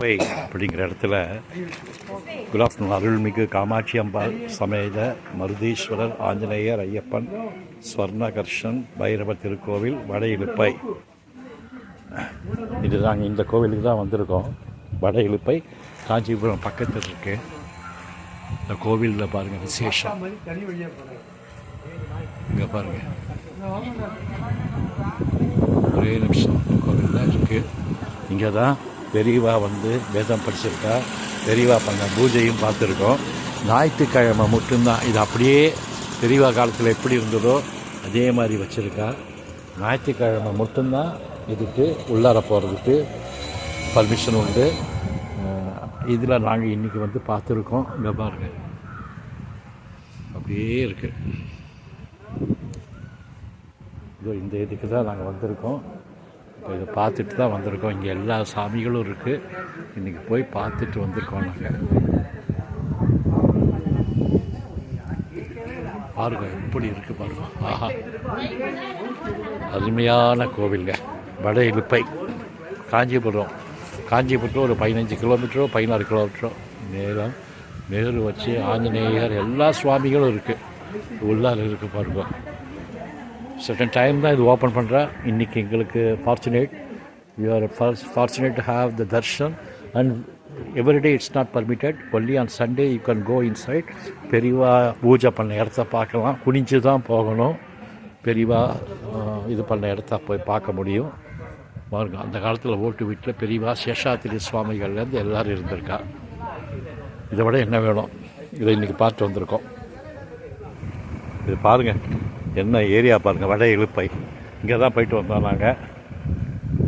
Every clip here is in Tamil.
அப்படிங்கிற இடத்துல குட் ஆஃப்டர்நூன். அருள்மிகு காமாட்சி அம்பாள் சமேத மருதீஸ்வரர், ஆஞ்சநேயர், ஐயப்பன், ஸ்வர்ணகர்ஷன், பைரவர் திருக்கோவில், வட இலுப்பை. இது நாங்கள் இந்த கோவிலுக்கு தான் வந்திருக்கோம். வட இலுப்பை காஞ்சிபுரம் பக்கத்தில் இருக்கு. இந்த கோவிலில் பாருங்கள் விசேஷம். இங்கே பாருங்கள், ஒரே நிமிஷம் கோவில் தான் இருக்குது. இங்கே தான் பெரியவா வந்து வேதம் படிச்சிருக்கா. பெரியவா பண்ண பூஜையும் பார்த்துருக்கோம். ஞாயிற்றுக்கிழமை மட்டும்தான் இது அப்படியே பெரியவா காலத்தில் எப்படி இருந்ததோ அதே மாதிரி வச்சுருக்கா. ஞாயிற்றுக்கிழமை மட்டும்தான் இதுக்கு உள்ளார போகிறதுக்கு பர்மிஷன் உண்டு. இதில் நாங்கள் இன்றைக்கி வந்து பார்த்துருக்கோம். இங்கே பாருங்கள், அப்படியே இருக்குது. இதோ இந்த இதுக்கு தான் நாங்கள் வந்திருக்கோம். இப்போ இதை பார்த்துட்டு தான் வந்திருக்கோம். இங்கே எல்லா சாமிகளும் இருக்குது. இன்றைக்கி போய் பார்த்துட்டு வந்திருக்கோம் நாங்கள். பாருங்கள் எப்படி இருக்குது பாருங்கள். ஆஹா, அருமையான கோவிலுங்க. வட இலுப்பை காஞ்சிபுரத்தில் ஒரு 15 கிலோமீட்டரோ 16 கிலோமீட்டரோ நேரம் மேரு வச்சு ஆஞ்சநேயர் எல்லா சுவாமிகளும் இருக்குது. உள்ளார இருக்குது பாருங்க. certain டைம் தான் இது ஓப்பன் பண்ணுறா. இன்றைக்கி எங்களுக்கு fortunate, we are fortunate to have the darshan. And every day it's not permitted. Only on Sunday you can go inside. Periyava பூஜை பண்ண இடத்த பார்க்கலாம். குனிஞ்சு தான் போகணும். பெரியவா இது பண்ண இடத்த போய் பார்க்க முடியும். பாருங்க, அந்த காலத்தில் ஓட்டு வீட்டில் பெரியவா சேஷாத்திரி சுவாமிகள்லேருந்து எல்லோரும் இருந்திருக்கா. இதை விட என்ன வேணும்? இதை இன்றைக்கி பார்த்து வந்திருக்கோம். இது பாருங்கள், என்ன ஏரியா பாருங்கள். வட இலுப்பை. இங்கே தான் போயிட்டு வந்தோம் நாங்கள்.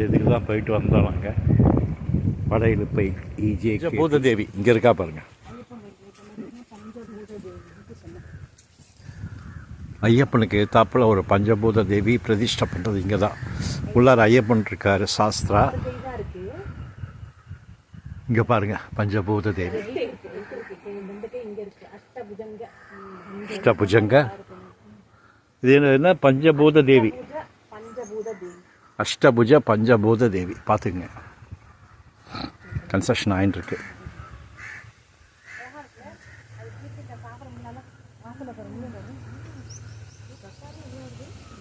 இதுக்கு தான் போயிட்டு வந்தோம் நாங்கள். வட இலுப்பை இஜே பூததேவி இங்கே இருக்கா பாருங்கள். ஐயப்பனுக்கு எதிர்த்தாப்பில் ஒரு பஞ்சபூத தேவி பிரதிஷ்டை பண்ணுறது இங்கே தான். உள்ளார ஐயப்பன் இருக்கார், சாஸ்திரா. இங்கே பாருங்கள், பஞ்சபூத தேவி, அஷ்டபுஜங்க. இது என்ன? பஞ்சபூத தேவி, அஷ்டபுஜ பஞ்சபூத தேவி. பார்த்துக்குங்க, கன்ஸ்ட்ரக்ஷன் ஆயின்னு இருக்கு.